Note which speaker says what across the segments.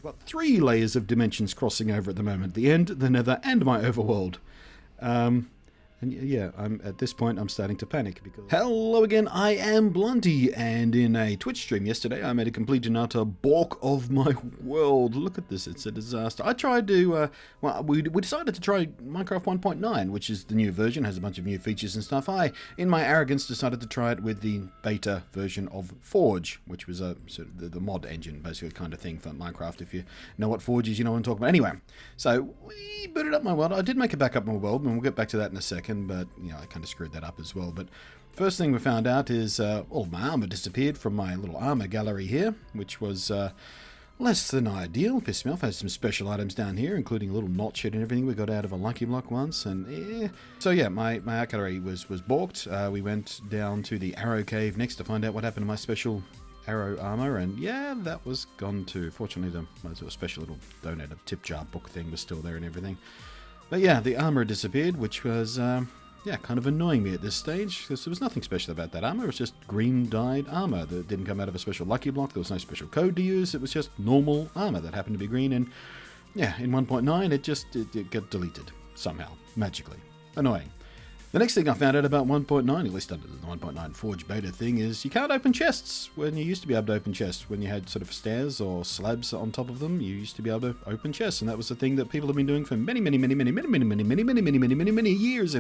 Speaker 1: We've got 3 layers of dimensions crossing over at the moment. The end, the nether, and my overworld. And yeah, at this point, I'm starting to panic because... Hello again, I am Blunty, and in a Twitch stream yesterday, I made a complete and utter balk of my world. Look at this, it's a disaster. I tried to, well, we decided to try Minecraft 1.9, which is the new version, has a bunch of new features and stuff. I, in my arrogance, decided to try it with the beta version of Forge, which was a sort of the mod engine, basically, kind of thing for Minecraft. If you know what Forge is, you know what I'm talking about. Anyway, so we booted up my world. I did make a backup of my world, and we'll get back to that in a second. But, you know, I kind of screwed that up as well. But first thing we found out is all my armor disappeared from my little armor gallery here, which was less than ideal. Pissed me off. I had some special items down here, including a little notch and everything we got out of a lucky block once. And so yeah, my art gallery was balked. We went down to the arrow cave next to find out what happened to my special arrow armor, and yeah, that was gone too. Fortunately, the sort of special little donated tip jar book thing was still there and everything. But yeah, the armor disappeared, which was, yeah, kind of annoying me at this stage, because there was nothing special about that armor. It was just green-dyed armor that didn't come out of a special lucky block. There was no special code to use. It was just normal armor that happened to be green, and yeah, in 1.9, it got deleted somehow, magically. Annoying. The next thing I found out about 1.9, at least under the 1.9 Forge beta thing, is you can't open chests when you used to be able to open chests. When you had sort of stairs or slabs on top of them, you used to be able to open chests, and that was the thing that people have been doing for many years in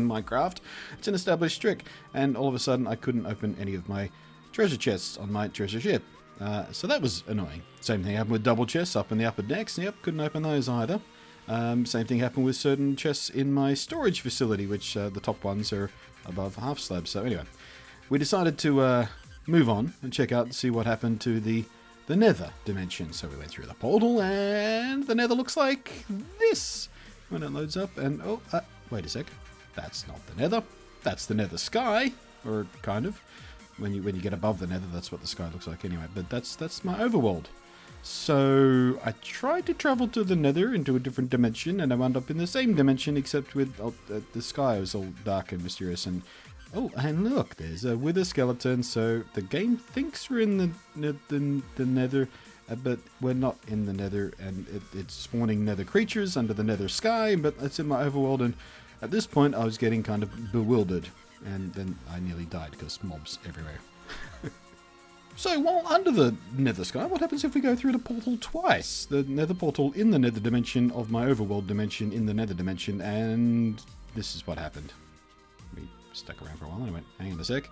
Speaker 1: Minecraft. It's an established trick, and all of a sudden I couldn't open any of my treasure chests on my treasure ship. So that was annoying. Same thing happened with double chests up in the upper decks. Yep, couldn't open those either. Same thing happened with certain chests in my storage facility, which the top ones are above half slabs. So anyway, we decided to move on and check out and see what happened to the nether dimension. So we went through the portal, and the nether looks like this when it loads up. And oh, wait a sec, that's not the nether. That's the nether sky, or kind of. When you get above the nether, that's what the sky looks like anyway. But that's my overworld. So I tried to travel to the nether into a different dimension, and I wound up in the same dimension, except with the sky was all dark and mysterious. And oh, and look, there's a wither skeleton. So the game thinks we're in the nether, but we're not in the nether, and it's spawning nether creatures under the nether sky. But it's in my overworld, and at this point I was getting kind of bewildered, and then I nearly died because mobs everywhere. So, while under the nether sky, what happens if we go through the portal twice? The nether portal in the nether dimension of my overworld dimension in the nether dimension, and this is what happened. We stuck around for a while and I went, hang on a sec.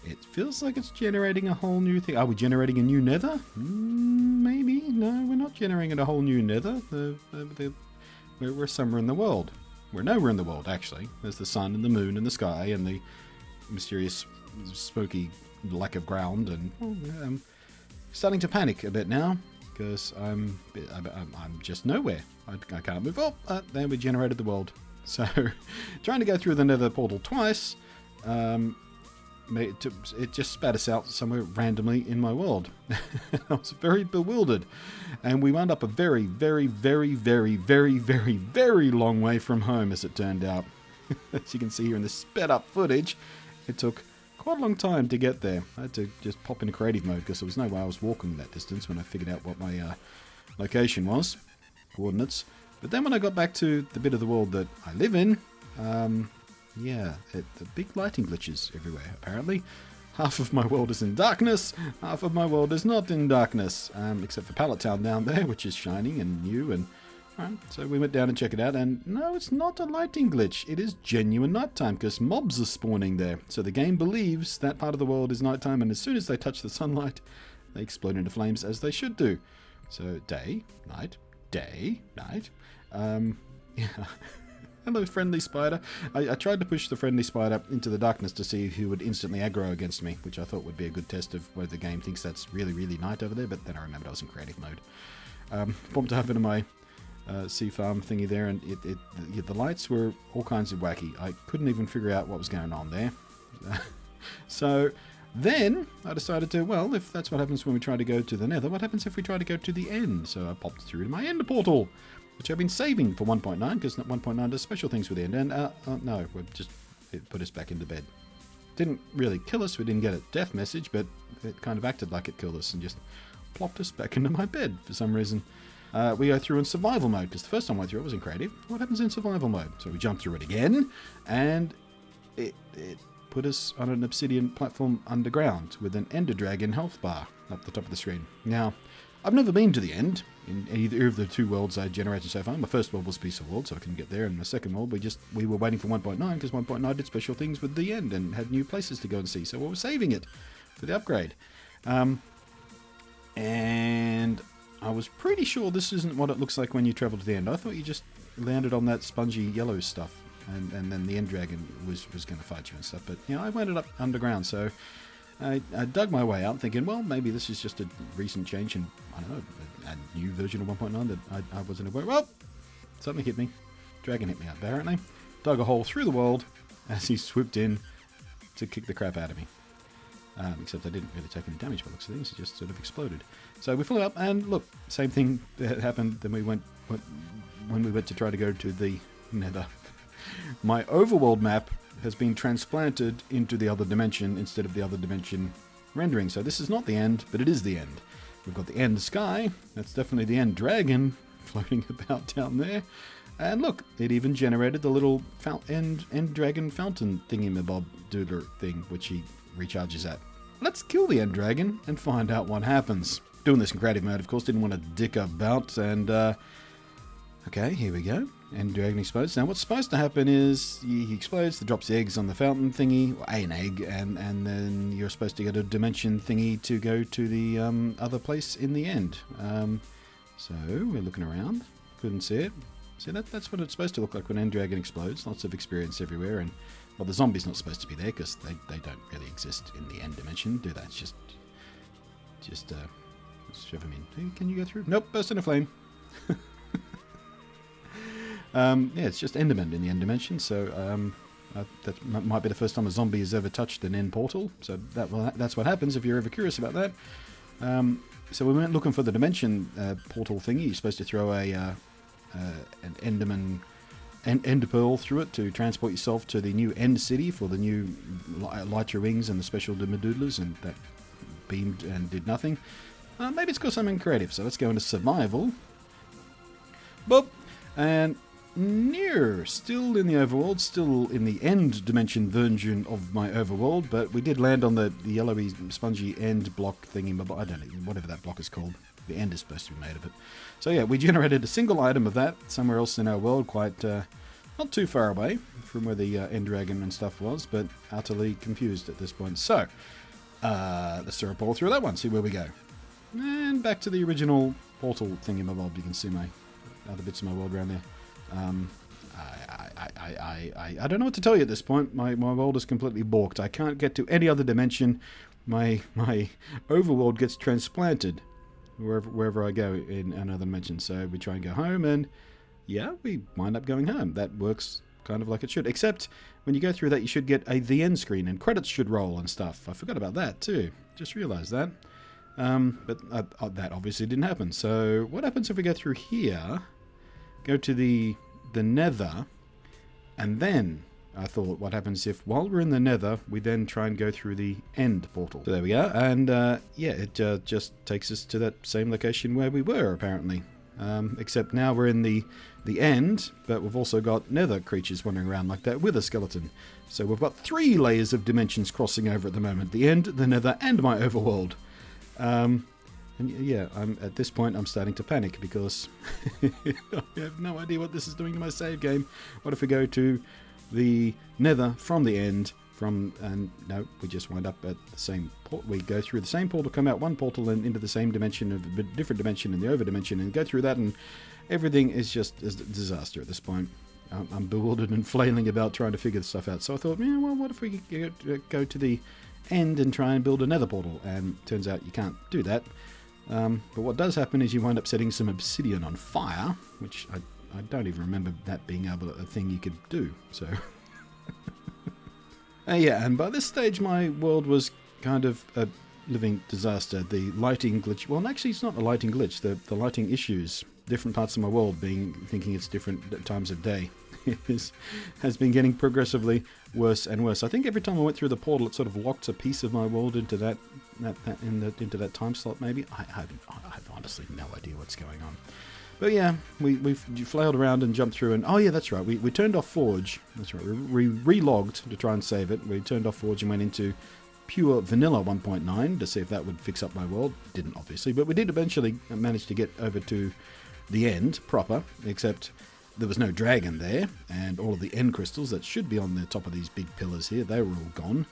Speaker 1: It feels like it's generating a whole new thing. Are we generating a new nether? Maybe. No, we're not generating a whole new nether. We're somewhere in the world. We're nowhere in the world, actually. There's the sun and the moon and the sky and the mysterious, spooky lack of ground, and I'm starting to panic a bit now because I'm just nowhere. I can't move up. Then we generated the world. So trying to go through the nether portal twice, it just spat us out somewhere randomly in my world. I was very bewildered, and we wound up a very, very, very, very, very, very, very long way from home, as it turned out. As you can see here in the sped up footage, it took quite a long time to get there. I had to just pop into creative mode because there was no way I was walking that distance when I figured out what my location was, coordinates. But then when I got back to the bit of the world that I live in, yeah, the big lighting glitches everywhere, apparently. Half of my world is in darkness, half of my world is not in darkness, except for Pallet Town down there, which is shining and new. And right, so we went down and checked it out, and no, it's not a lighting glitch. It is genuine nighttime because mobs are spawning there. So the game believes that part of the world is nighttime, and as soon as they touch the sunlight, they explode into flames, as they should do. So day, night, day, night. Yeah. Hello, friendly spider. I tried to push the friendly spider into the darkness to see who would instantly aggro against me, which I thought would be a good test of whether the game thinks that's really, really night over there, but then I remembered I was in creative mode. Bumped up into my sea farm thingy there, and the lights were all kinds of wacky. I couldn't even figure out what was going on there. So then I decided to, well, if that's what happens when we try to go to the nether, what happens if we try to go to the end? So I popped through to my end portal, which I've been saving for 1.9, because 1.9 does special things with the end. And no, it put us back into bed. Didn't really kill us, we didn't get a death message, but it kind of acted like it killed us and just plopped us back into my bed for some reason. we go through in survival mode, because the first time I went through it was in creative. What happens in survival mode? So we jump through it again, and it put us on an obsidian platform underground with an ender dragon health bar up the top of the screen. Now, I've never been to the end in either of the 2 worlds I generated so far. My first world was Peace of World, so I couldn't get there, and my second world we were waiting for 1.9, because 1.9 did special things with the end and had new places to go and see, so we were saving it for the upgrade. And I was pretty sure this isn't what it looks like when you travel to the end. I thought you just landed on that spongy yellow stuff, and then the end dragon was going to fight you and stuff. But I ended up underground, so I dug my way out, thinking, well, maybe this is just a recent change, and I don't know, a new version of 1.9 that I wasn't aware. Well, something hit me. Dragon hit me apparently. Dug a hole through the world as he swooped in to kick the crap out of me. Except I didn't really take any damage by the looks of things, it just sort of exploded. So we flew up, and look, same thing that happened when we went to try to go to the Nether. My overworld map has been transplanted into the other dimension instead of the other dimension rendering. So this is not the end, but it is the end. We've got the end sky, that's definitely the end dragon floating about down there. And look, it even generated the little end dragon fountain thingy-mabob doodler thing, which he recharges at. Let's kill the end dragon and find out what happens. Doing this in creative mode, of course, didn't want to dick about, and okay, here we go. End dragon explodes. Now what's supposed to happen is he explodes, drops the eggs on the fountain thingy, or an egg, and then you're supposed to get a dimension thingy to go to the other place in the end. So we're looking around, couldn't see it. See, that's what it's supposed to look like when end dragon explodes. Lots of experience everywhere, and well, the zombie's not supposed to be there because they don't really exist in the end dimension, do they? It's just let's shove them in. Can you go through? Nope, burst in a flame. Yeah, it's just Enderman in the end dimension, so that might be the first time a zombie has ever touched an end portal. So that's what happens if you're ever curious about that. So we went looking for the dimension portal thingy. You're supposed to throw an Enderman Ender Pearl through it to transport yourself to the new End City for the new light your wings and the special Doodlers, and that beamed and did nothing. Maybe it's got something creative, so let's go into survival. Boop! And still in the overworld, still in the end dimension version of my overworld, but we did land on the yellowy, spongy end block thingy, I don't know, whatever that block is called. The end is supposed to be made of it. So yeah, we generated a single item of that somewhere else in our world, quite not too far away from where the end dragon and stuff was, but utterly confused at this point. So, let's throw a portal through that one, see where we go. And back to the original portal thingy-mabob. You can see my other bits of my world around there. I don't know what to tell you at this point. My world is completely balked. I can't get to any other dimension. My overworld gets transplanted wherever I go in another dimension. So we try and go home, and yeah, we wind up going home. That works kind of like it should. Except when you go through that, you should get the end screen, and credits should roll and stuff. I forgot about that too. Just realised that. But that obviously didn't happen. So what happens if we go through here, go to the Nether, and then I thought, what happens if while we're in the Nether, we then try and go through the end portal? So there we are, and yeah, it just takes us to that same location where we were, apparently. Except now we're in the end, but we've also got Nether creatures wandering around like that with a skeleton. So we've got 3 layers of dimensions crossing over at the moment. The end, the Nether, and my overworld. And yeah, at this point I'm starting to panic because I have no idea what this is doing to my save game. What if we go to the Nether from the end, and no, we just wind up at the same port. We go through the same portal, come out one portal and into the same dimension, of a different dimension in the over dimension, and go through that, and everything is just a disaster at this point. I'm bewildered and flailing about trying to figure this stuff out. So I thought, yeah, well, what if we go to the end and try and build a Nether portal? And turns out you can't do that. But what does happen is you wind up setting some obsidian on fire, which I don't even remember that being a thing you could do. So yeah, and by this stage my world was kind of a living disaster. The lighting glitch, well, actually it's not a lighting glitch, the lighting issues, different parts of my world thinking it's different times of day, has been getting progressively worse and worse. I think every time I went through the portal, it sort of locked a piece of my world into into that time slot. Maybe I have honestly no idea what's going on. But yeah, we flailed around and jumped through, and oh yeah, that's right, we turned off Forge. That's right, we re-logged to try and save it. We turned off Forge and went into pure vanilla 1.9 to see if that would fix up my world. Didn't, obviously, but we did eventually manage to get over to the end proper, except there was no dragon there, and all of the end crystals that should be on the top of these big pillars here, they were all gone.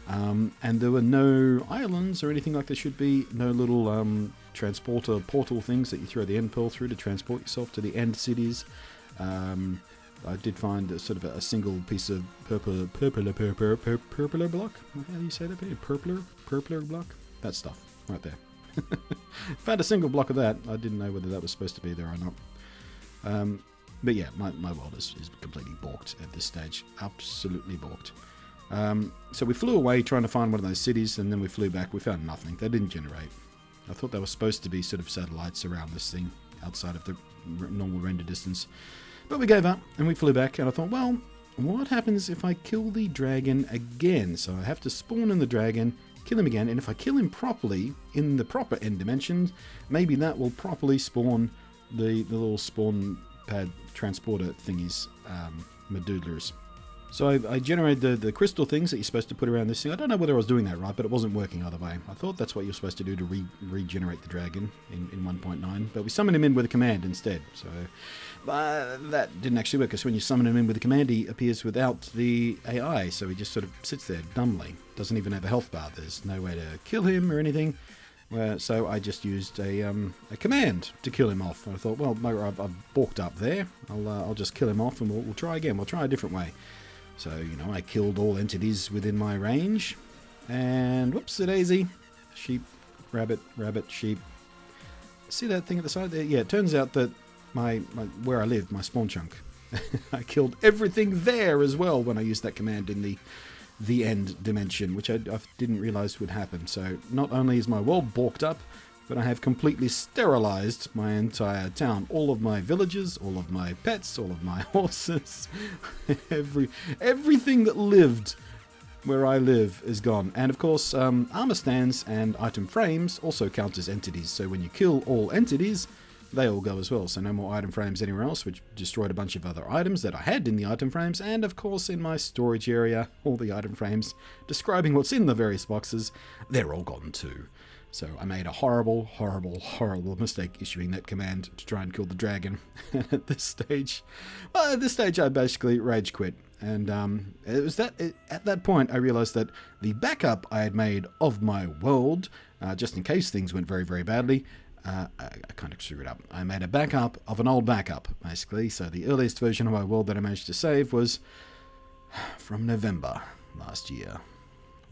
Speaker 1: And there were no islands or anything like there should be, no little transporter portal things that you throw the end pearl through to transport yourself to the end cities. I did find a sort of a single piece of purpler block. How do you say that? Purpler block? That stuff right there. Found a single block of that. I didn't know whether that was supposed to be there or not. But yeah, my world is completely balked at this stage. Absolutely balked. So we flew away trying to find one of those cities, and then we flew back. We found nothing. They didn't generate. I thought they were supposed to be sort of satellites around this thing outside of the normal render distance. But we gave up and we flew back, and I thought, well, what happens if I kill the dragon again? So I have to spawn in the dragon, kill him again, and if I kill him properly in the proper end dimension, maybe that will properly spawn the little spawn pad transporter thingies, Medoodlers. So I generated the crystal things that you're supposed to put around this thing. I don't know whether I was doing that right, but it wasn't working either way. I thought that's what you're supposed to do to regenerate the dragon in 1.9, but we summoned him in with a command instead. So that didn't actually work, because when you summon him in with a command, he appears without the AI, so he just sort of sits there dumbly. Doesn't even have a health bar. There's no way to kill him or anything. So I just used a command to kill him off. I thought, well, I've balked up there. I'll just kill him off, and we'll try again. We'll try a different way. So, I killed all entities within my range, and whoops-a-daisy, sheep, rabbit, sheep. See that thing at the side there? Yeah, it turns out that where I live, my spawn chunk, I killed everything there as well when I used that command in the end dimension, which I didn't realize would happen. So not only is my world balked up, but I have completely sterilized my entire town. All of my villages, all of my pets, all of my horses, everything that lived where I live is gone. And of course, armor stands and item frames also count as entities. So when you kill all entities, they all go as well. So no more item frames anywhere else, which destroyed a bunch of other items that I had in the item frames. And of course, in my storage area, all the item frames describing what's in the various boxes, they're all gone too. So I made a horrible, horrible, horrible mistake issuing that command to try and kill the dragon. At this stage, I basically rage quit. And it was at that point I realized that the backup I had made of my world, just in case things went very, very badly, I kind of screwed up. I made a backup of an old backup, basically. So the earliest version of my world that I managed to save was from November last year.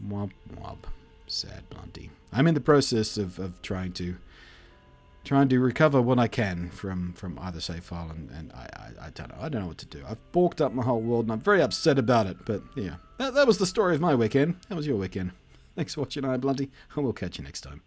Speaker 1: Womp womp. Sad Blunty. I'm in the process of trying to recover what I can from either save file, and I don't know. I don't know what to do. I've balked up my whole world, and I'm very upset about it. But yeah, that was the story of my weekend. How was your weekend? Thanks for watching. I'm Blunty, and we'll catch you next time.